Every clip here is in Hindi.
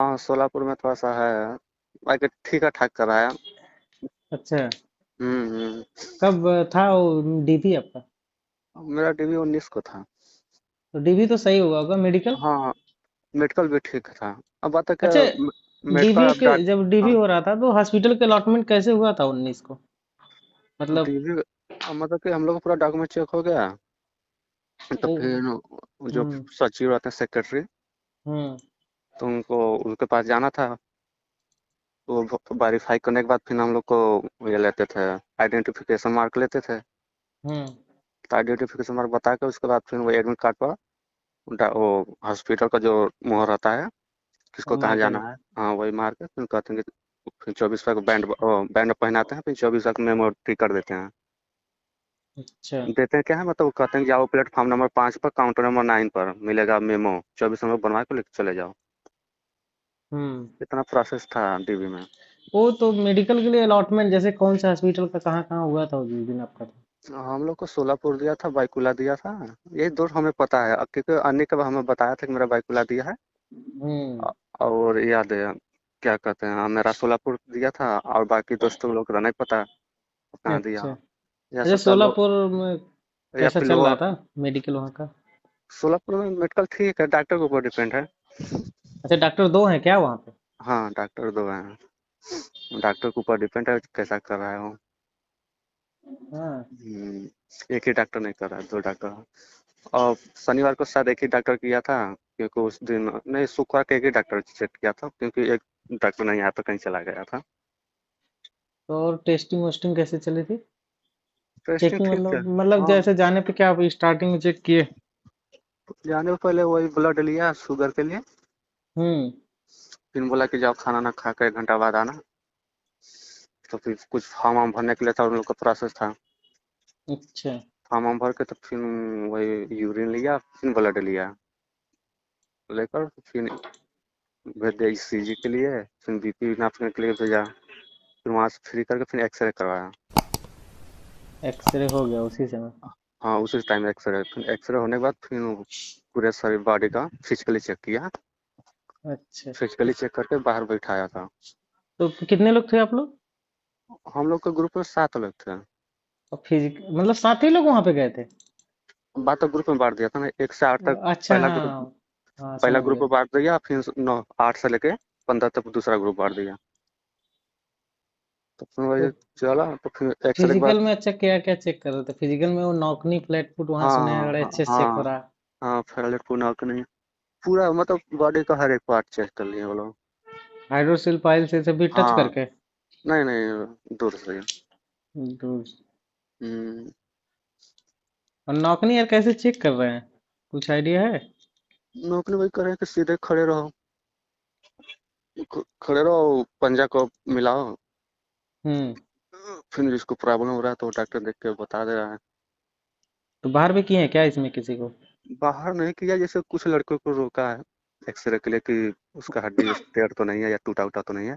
हाँ, सोलापुर में थोड़ा-सा है, बाकी ठीक-ठाक कराया। अच्छा। हुँ। कब था वो डीपी आपका? मेरा डीबी 19 को था। तो डीबी तो सही हुआ होगा, मेडिकल? हाँ, मेडिकल भी ठीक था। अब बात है क्या अच्छा। मेडिकल डीबी अब के डाट जब डीबी हाँ, हो रहा था तो हॉस्पिटल के अलॉटमेंट कैसे हुआ था 19 को? मतलब। डीबी मतलब कि हम लोग का पूरा डॉक्यूमेंट चेक हो गया, तो ओ। फिर जो हम्म। सचिव रहते हैं सेक्रेटरी, हम्म। तो उनको उनके पास जाना था। वो वेरीफाई करने के बाद फिर हम लोग को ये लेते थे, आइडेंटिफिकेशन मार्क लेते थे। हम्म। तो आइडेंटिफिकेशन मार्क बता के उसके बाद फिर वो एडमिट कार्ड पर वो हॉस्पिटल का जो मुहर रहता है, वो किसको कहाँ जाना मार्केट। है, हाँ वही मार के फिर कहते हैं कि फिर 24 का बैंड पहनाते हैं, फिर 24 का मेमो टिक कर देते हैं। अच्छा। देते हैं क्या है, मतलब कहते हैं कि जाओ प्लेटफॉर्म नंबर 5 पर, काउंटर नंबर 9 पर मिलेगा मेमो, 24 नंबर बनवा के लेके चले जाओ। हम्म। इतना प्रोसेस था डीबी में। वो तो मेडिकल के लिए अलॉटमेंट जैसे कौन सा हॉस्पिटल का कहाँ कहाँ हुआ था उस दिन आपका था? हम लोग को सोलापुर दिया था, बाइकुला दिया था। ये दो हमें पता है, क्योंकि अन्य का हमें बताया था कि मेरा बाइकुला दिया है। हम्म। और याद है, क्या कहते हैं, मेरा सोलापुर दिया था, और बाकी दोस्तों लोग का नहीं पता कहाँ दिया। अच्छा। या अच्छा, सकता लो, सोलापुर में या कैसा फिर चल लो। रहा था मेडिकल वहाँ का? सोलापुर में मेडिकल ठीक है, डॉक्टर के ऊपर डिपेंड है। अच्छा, डॉक्टर दो हैं क्या वहाँ पे? हाँ, डॉक्टर दो हैं। डॉक्टर के ऊपर डिपेंड है कैसा कर रहा है वो। हाँ। एक ही डॉक्टर नहीं कर रहा है, दो डॉक्टर हैं। और शनिवार को शायद एक ही डॉक्टर किया था, क्योंकि उस दिन नहीं, शुक्रवार को एक ही डॉक्टर चेक किया था, क्योंकि एक डॉक्टर नहीं आया तो कहीं चला गया था। तो और टेस्टिंग वोस्टिंग कैसे चली थी? टेस्टिंग चेकिंग ठीक है। मतलब हाँ, जैसे जाने पे क्या आप स्टार्टिंग में चेक किए? जाने से पहले वही ब्लड लिया शुगर के लिए। हम्म। फिर बोला कि जाओ खाना ना खा कर 1 घंटा बाद आना। तो फिर कुछ फॉर्म वार्म भरने के लिए था, उन लोग का प्रोसेस था। अच्छा। फॉर्म वार्म भर के तो फिर वही यूरिन लिया, फिर ब्लड लिया, लेकर फिर भेज दिया ईसीजी के लिए। फिर बीपी नापने के लिए भेजा। फिर वहाँ से फ्री करके फिर एक्सरे करवाया। एक्सरे हो गया उसी समय? हाँ, उसी टाइम एक्सरे, फिर एक्सरे होने के बाद फिर वो पूरे शरीर बॉडी का फिजिकली चेक किया। अच्छा। फिजिकली चेक करके बाहर बैठाया था। तो कितने लोग थे आप लोग? हम लोग के ग्रुप में 7 लोग थे। और फिजिक मतलब साथ ही लोग वहां पे गए थे? बात तो ग्रुप में बांट दिया था ना, 1 से 8 तक। अच्छा, पहला ग्रुप हाँ। हाँ, पहला समझ ग्रुप गया। बांट दिया, फिर 8 से लेके 15 तक दूसरा ग्रुप बांट दिया। तो फिर तो वही चला, तो फिर एक्सरे के फिजिकल बाद। में अच्छा क्या क्या चेक कर रहे थे? फिजिकल में वो नौकनी फ्लैट फुट वहां हाँ, सुने हैं हाँ, बड़े हाँ, अच्छे से चेक हो हाँ, रहा। हाँ, फेरलेट पूना का नहीं, पूरा मतलब बॉडी का हर एक पार्ट चेक कर लिए वो लोग। हाइड्रोसिल पाइल से भी टच हाँ, करके? नहीं नहीं, दूर से। दूर। हम्म, और नौकनी यार कैसे चेक कर रहे हैं? कुछ आइडिया है? नौकरी वही करे कि सीधे खड़े रहो, खड़े रहो, पंजा को मिलाओ। हम्म। फिर जिसको प्रॉब्लम हो रहा है तो डॉक्टर देख के बता दे रहा है। तो बाहर भी किए हैं क्या इसमें किसी को? बाहर नहीं किया, जैसे कुछ लड़कों को रोका है एक्सरे के लिए कि उसका हड्डी टेढ़ तो नहीं है या टूटा उटा तो नहीं है।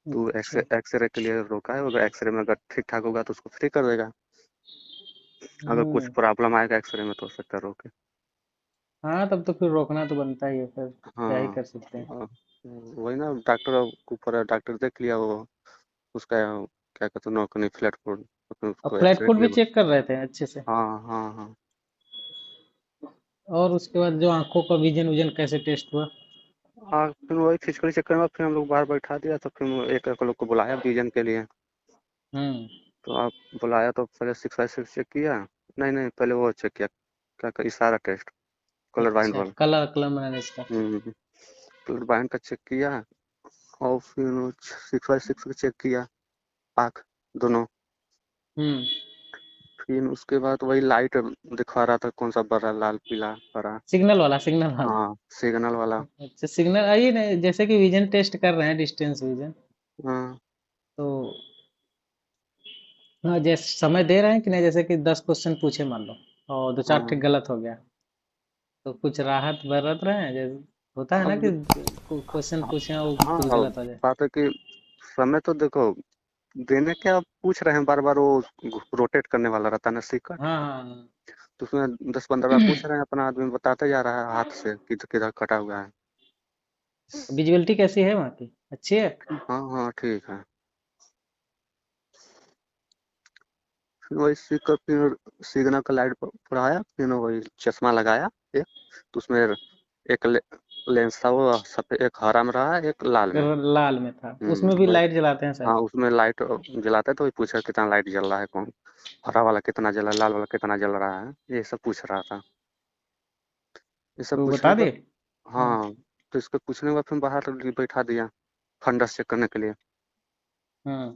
तो अच्छा। एक्सरे के लिए रोका है, अगर एक्सरे में अगर ठीक ठाक होगा तो उसको फ्री कर देगा। अगर कुछ हम्म। प्रॉब्लम आएगा एक्सरे में तो हो सकता है रोके। हाँ, तब तो फिर रोकना तो बनता ही है, फिर क्या ही हाँ, कर सकते हैं। वही ना, डॉक्टर के ऊपर है, डॉक्टर देख लिया वो, उसका क्या कहते हैं, नौकनी फ्लैट फुट, तो और उसको फ्लैट एक्सरे फुट के भी लिए। चेक कर रहे थे अच्छे से? हाँ, हाँ, हाँ। और उसके बाद जो आंखों का विजन विजन कैसे टेस्ट हुआ? फिर वही फिजिकली चेक करने के बाद फिर हम लोग बाहर बैठा दिया, तो फिर एक एक लोग को बुलाया विजन के लिए। हम्म। तो आप बुलाया तो पहले 6x6 चेक किया। नहीं नहीं, पहले वो चेक किया, क्या इशारा टेस्ट, कलर बाइंड अच्छा, वाला। कलर कलर मैनेज का। हम्म, कलर बाइंड का चेक किया। और फिर 6x6 चेक किया, आँख दोनों। हम्म। फिर उसके बाद वही लाइट दिखा रहा था, कौन सा बड़ा, लाल पीला हरा। सिग्नल वाला, सिग्नल वाला। हाँ, सिग्नल वाला। अच्छा, सिग्नल आइए ना, जैसे कि विजन टेस्ट कर रहे हैं डिस्टेंस विजन। हाँ, तो हाँ, जैसे समय दे रहे हैं कि नहीं, जैसे कि 10 क्वेश्चन पूछे मान लो और दो चार ठीक हाँ। गलत हो गया, तो कुछ राहत बरत रहे हैं? जैसे होता है ना कि अब क्वेश्चन पूछे और हाँ, कुछ गलत हो जाए। बात है कि समय तो देखो, देने क्या पूछ रहे हैं बार बार, वो रोटेट करने वाला रहता है ना सीकर। हाँ, हाँ, तो उसमें 10-15 बार पूछ रहे हैं, अपना आदमी बताते जा रहा है हाथ से किधर किधर कटा हुआ है। विजिबिलिटी कैसी है वहाँ की? अच्छी है? हाँ हाँ ठीक है। फिर वही सीख कर फिर सिग्नल का लाइट पढ़ाया, फिर वही चश्मा लगाया एक, तो उसमें एक लेंस था, वो सफेद, एक हरा में रहा, एक लाल में। लाल में था, उसमें भी वही। लाइट जलाते हैं हाँ शायद। उसमें लाइट जलाता है, तो वही पूछा कितना लाइट जल रहा है, कौन हरा वाला कितना जल रहा है, लाल वाला कितना जल रहा है, ये सब पूछ रहा था। ये सब तो पूछने बता के दे। बाद, हाँ। हाँ, तो इसको पूछने के बाद फिर बाहर बैठा दिया फंडस चेक करने के लिए। हम्म।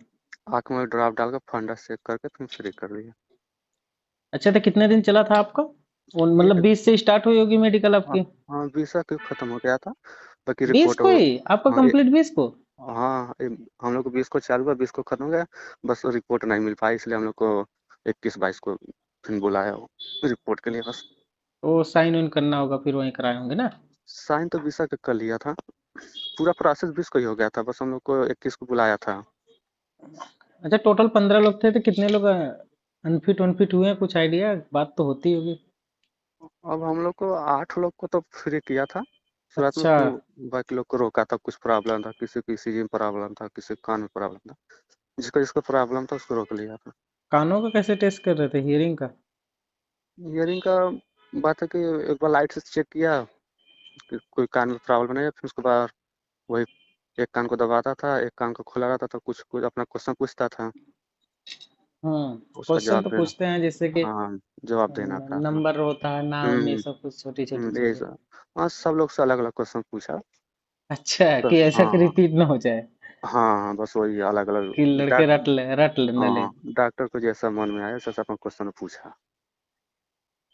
आँख में ड्रॉप डाल कर फंडस चेक करके फिर फ्री कर लिया। अच्छा, तो कितने दिन चला था आपका? मतलब एक 20 से स्टार्ट हुई होगी मेडिकल हाँ आपकी? हाँ, वीसा क्यों खत्म हो गया था, बाकी 20 रिपोर्ट को वो। ही आपका हाँ कंप्लीट 20 को? हाँ हम लोग को 20 को चालू हुआ, 20 को खत्म हो गया। बस रिपोर्ट नहीं मिल पाई, इसलिए हम लोग को 21-22 को फिर बुलाया वो रिपोर्ट के लिए बस। वो साइन उन करना होगा, फिर वहीं कराए होंगे ना? साइन तो वीसा का कर लिया था, पूरा प्रोसेस 20 को ही हो गया था, बस हम लोग को 21 को बुलाया था। अच्छा, टोटल 15 लोग थे, तो कितने लोग अनफिट वनफिट हुए हैं? कुछ आइडिया, बात तो होती होगी। अब हम लोग को 8 लोग को तो फ्री किया था शुरुआत में, अच्छा। फिर बाकी लोग को रोका था, कुछ प्रॉब्लम था, किसी को ईसीजी में प्रॉब्लम था, किसी को कान में प्रॉब्लम था, जिसका जिसका प्रॉब्लम था उसको रोक लिया था। कानों का कैसे टेस्ट कर रहे थे, हियरिंग का? हियरिंग का बात है कि एक बार लाइट से चेक किया कि कोई कान में प्रॉब्लम नहीं है, फिर उसके बाद वही एक कान को दबाता था, एक कान को खुला रहता था, कुछ कुछ अपना क्वेश्चन पूछता था, उसका क्वेश्चन जवाब तो देना। पूछते हैं, जैसे कि हाँ जवाब देना था अपना। नंबर होता है, नाम, ये हम्म सब कुछ छोटी छोटी यही चीजें। सब। हाँ सब लोग से अलग अलग क्वेश्चन पूछा। अच्छा, तो कि ऐसा कि हाँ रिपीट ना हो जाए, हाँ हाँ बस वही अलग कि अलग लड़के डॉक्टर। रट ले न ले। हाँ डॉक्टर को जैसा मन में आया वैसा अपन क्वेश्चन पूछा।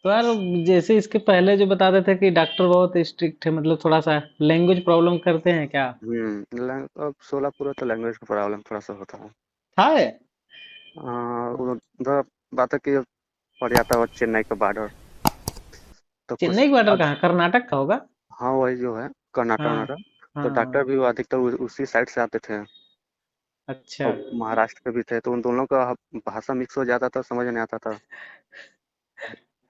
तो यार, जैसे इसके पहले जो बताते थे कि डॉक्टर बहुत स्ट्रिक्ट है, मतलब थोड़ा सा लैंग्वेज प्रॉब्लम करते हैं क्या? अब सोलापुर है तो लैंग्वेज का प्रॉब्लम थोड़ा सा होता है। था है? उधर बात है कि पड़ जाता है वो चेन्नई का बॉर्डर, तो कुछ चेन्नई का बॉर्डर अब। कहाँ, कर्नाटक का होगा? हाँ वही जो है कर्नाटक हाँ। वर्नाटक। तो डॉक्टर हाँ। भी वो अधिकतर उसी साइड से आते थे, अच्छा। और महाराष्ट्र के भी थे, तो उन दोनों का भाषा मिक्स हो जाता था, समझ नहीं आता था,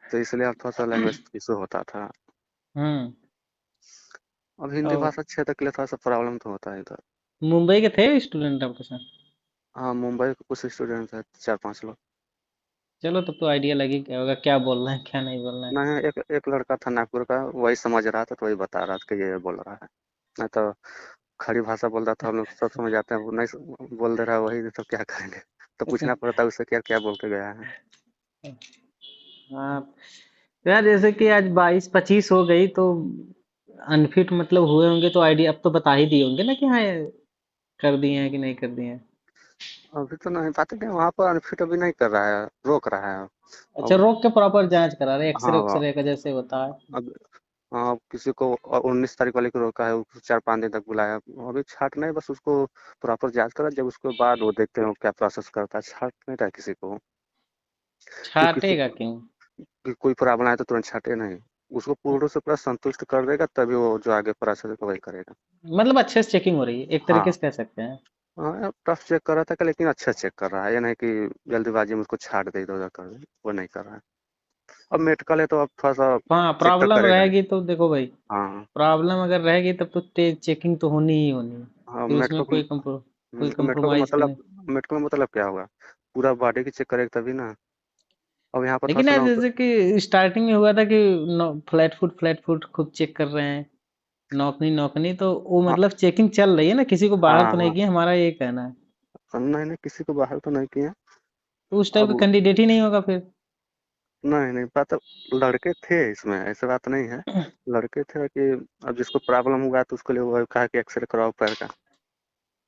तो इसलिए थोड़ा सा लैंग्वेज इशू होता था। हम्म। अब हिंदी और भाषा क्षेत्र के लिए थोड़ा सा प्रॉब्लम तो होता है इधर। मुंबई के थे स्टूडेंट आपके साथ? हाँ मुंबई के कुछ स्टूडेंट है, 4-5 लोग। चलो, तब तो आइडिया लगी क्या होगा, क्या बोलना है क्या नहीं बोलना है। नहीं एक एक लड़का था नागपुर का, वही समझ रहा था, तो वही बता रहा था कि ये बोल रहा है, नहीं तो खड़ी भाषा बोल रहा था, हम लोग सब समझ जाते हैं, वो नहीं बोल दे रहा है वही, तो क्या करेंगे, तो पूछना पड़ता है उससे क्या क्या बोल के गया है। हाँ। तो यार, जैसे कि आज 22-25 हो गई, तो अनफिट मतलब हुए होंगे, तो आइडिया अब तो बता ही दिए होंगे ना कि हाँ, ये कर दिए हैं कि नहीं कर दिए हैं। अभी तो नहीं पाते कि वहाँ पर अनफिट अभी नहीं कर रहा है, रोक रहा है। अच्छा, अब रोक के प्रॉपर जांच करा रहे, एक्सरे हाँ उक्सरे का जैसे होता है। अब हाँ किसी को 19 तारीख वाले को रोका है, उसको 4-5 दिन तक बुलाया, अभी छाट नहीं, बस उसको प्रॉपर जांच करा, जब उसके बाद वो देखते हैं वो क्या प्रोसेस करता है, छाट नहीं रहा किसी को, क्योंकि छाटेगा क्यों? कोई प्रॉब्लम आए तो तुरंत छाटे नहीं, उसको पूर्ण से पूरा संतुष्ट कर देगा तभी वो जो आगे प्रोसेस है वही करेगा। मतलब अच्छे से चेकिंग हो रही है, एक तरीके हाँ से कह सकते हैं। हाँ टफ चेक कर रहा था लेकिन अच्छा चेक कर रहा है, ये नहीं कि जल्दीबाजी में उसको छाट दे इधर उधर कर दे, वो नहीं कर रहा है। अब मेडिकल है तो अब थोड़ा सा हाँ, चेक तो प्रॉब्लम करेगा ही। रहेगी तो देखो भाई, हाँ प्रॉब्लम अगर रहेगी तब तो तेज चेकिंग तो होनी ही होनी है। हाँ फिर उसमें कोई मेडिकल का कंप्रोमाइज भी मतलब, नहीं। मेडिकल का मतलब क्या होगा, पूरा बॉडी की चेक करेगा तभी ना। अब यहाँ पर थोड़ा लेकिन सा यार, ना जैसे कि स्टार्टिंग में हुआ था कि फ्लैट फुट खूब चेक कर रहे हैं, नौकनी नौकनी, तो वो हाँ मतलब चेकिंग चल रही है ना, किसी को बाहर हाँ तो नहीं हाँ किया, हमारा ये कहना है। नहीं नहीं किसी को बाहर तो नहीं किया। तो उस टाइप का अब कैंडिडेट ही नहीं होगा फिर। नहीं नहीं पता, लड़के थे इसमें, ऐसे बात नहीं है, लड़के थे कि अब जिसको प्रॉब्लम हुआ तो उसके लिए वो कहा कि एक्सरे कराओ पैर का।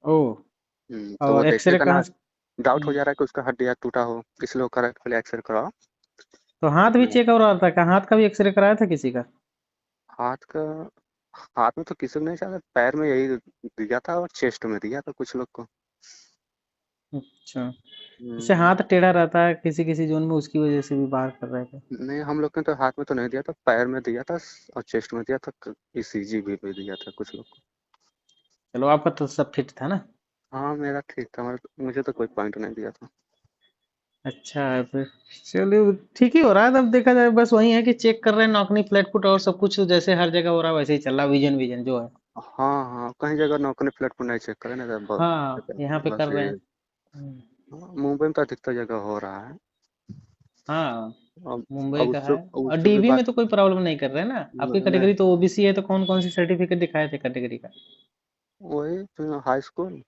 ओह। तो वो और एक्सरे देखेगा ना, कहाँ डाउट हो हम्म, जा रहा है कि उसका हड्डी टूटा हो, इसलिए वो करा पहले एक्सरे कराओ। तो हाथ भी हम्म, चेक हो रहा था क्या? हाथ का भी एक्सरे कराया था किसी का? हाथ का, हाथ में तो किसी को नहीं चाहा, पैर में यही दिया था और चेस्ट में दिया था कुछ लोग को। अच्छा। जैसे हम्म, हाथ टेढ़ा रहता है किसी किसी जोन में, उसकी वजह से भी बाहर कर रहे थे। नहीं हम लोग ने तो हाथ में तो नहीं दिया था, पैर में दिया था और चेस्ट में दिया था, ईसीजी भी दिया था कुछ लोग को। चलो, आपका तो सब फिट था ना? हाँ मेरा ठीक था, मुझे तो कोई पॉइंट नहीं दिया था। अच्छा है फिर। चलिए, ठीक ही हो रहा है, तब देखा जाए, बस वही है कि चेक कर रहे हैं नॉकनी फ्लैट फुट, और सब कुछ जैसे हर जगह हो रहा है वैसे ही चल रहा है, विजन विजन जो है। हाँ हाँ, कहीं जगह नौकरी प्लेटफॉर्म नहीं चेक करे ना तो हाँ यहाँ पे बस कर रहे ये। हैं। हम्म, हाँ, मुंबई में तो अधिकतर जगह हो रहा है। हाँ अब मुंबई अब का है। और उससे भी डीबी में बात। तो कोई प्रॉब्लम नहीं कर रहे हैं ना, आपकी नहीं, कैटेगरी तो ओबीसी है, तो कौन कौन सी सर्टिफिकेट दिखाए थे कैटेगरी का? वही फिर हाई स्कूल,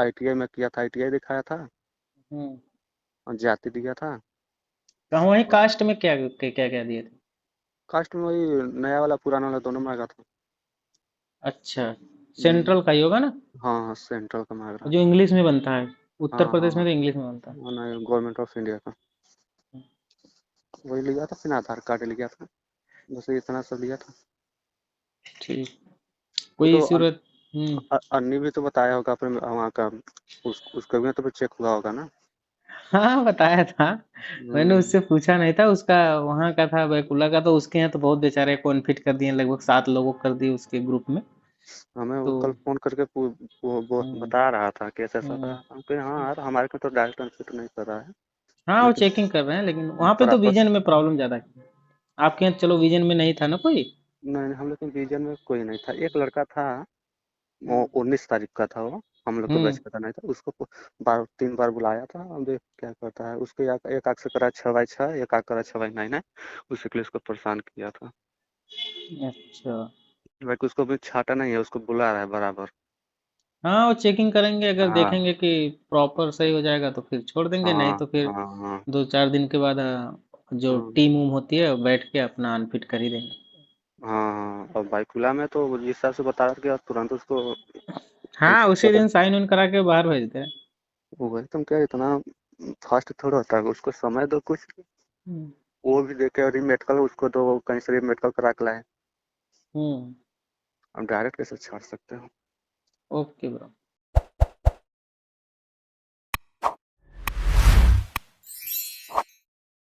आईटीआई में किया था, आईटीआई दिखाया था, हम्म। और जाति दिया था। कहाँ वही और कास्ट में क्या क्या क्या क्या दिए थे? कास्ट में वही नया वाला पुराना वाला दोनों मांगा था। अच्छा, हम्म, सेंट्रल का ही होगा ना, हाँ हाँ, सेंट्रल का मांग रहा जो था। इंग्लिश में बनता है। हाँ उत्तर हाँ प्रदेश में हाँ, तो इंग्लिश में बनता है। नहीं, गवर्नमेंट ऑफ इंडिया का। वही लिया था, फिर आधार कार्ड लिया था, बस इतना सब लिया था। ठीक, वो कोई तो सूरत। हम्म। अन्नी भी तो बताया होगा अपने वहाँ का, उसका भी तो चेक हुआ होगा ना। हाँ बताया था, मैंने हम्म, उससे पूछा नहीं था, उसका वहाँ का था बैकुला का, तो उसके यहाँ तो बहुत बेचारे को अनफिट कर दिए, लगभग 7 लोगों को कर दिए उसके ग्रुप में। हमें वो तो कल फोन करके वो हम्म। बता रहा था कि ऐसा ऐसा था, हम्म। हम कहे हाँ यार, हमारे को तो डायरेक्ट अनफिट नहीं कर रहा है, हाँ वो लेकिन चेकिंग कर रहे हैं, लेकिन वहाँ पे तो प्रॉपर। विजन में प्रॉब्लम ज्यादा है। आपके यहाँ चलो विजन में नहीं था ना कोई। नहीं, हम लोग के रीजन में कोई नहीं था, एक लड़का था, वो हम्म। 19 तारीख का था, वो हम लोग के हम्म। बैच का नहीं था, उसको 3 बार बुलाया था, अब देख क्या करता है। उसको एक आंख से करा 6x6, एक आंख करा 6x9 है, उसी के लिए उसको परेशान किया था। अच्छा। भाई उसको भी छाटा नहीं है, उसको बुला रहा है बराबर। हाँ वो चेकिंग करेंगे, अगर हाँ देखेंगे कि प्रॉपर सही हो जाएगा तो फिर छोड़ देंगे, नहीं हाँ तो फिर हाँ हाँ 2-4 दिन के बाद जो हाँ टीम वूम होती है वो बैठ के अपना अनफिट कर ही देंगे। हाँ हाँ। और भाई खुला में तो जिस हिसाब से बता रहा था तुरंत उसको हाँ अनफिट उसी कर। दिन साइन उन करा के बाहर भेजते हैं। वही तुम क्या, इतना फास्ट थोड़ा होता है, उसको समय दो कुछ। हम्म। वो भी देखे, और मेडिकल उसको तो कहीं से मेडिकल करा के लाए। हम्म। अब डायरेक्ट कैसे छाड़ सकते हो। Okay bro.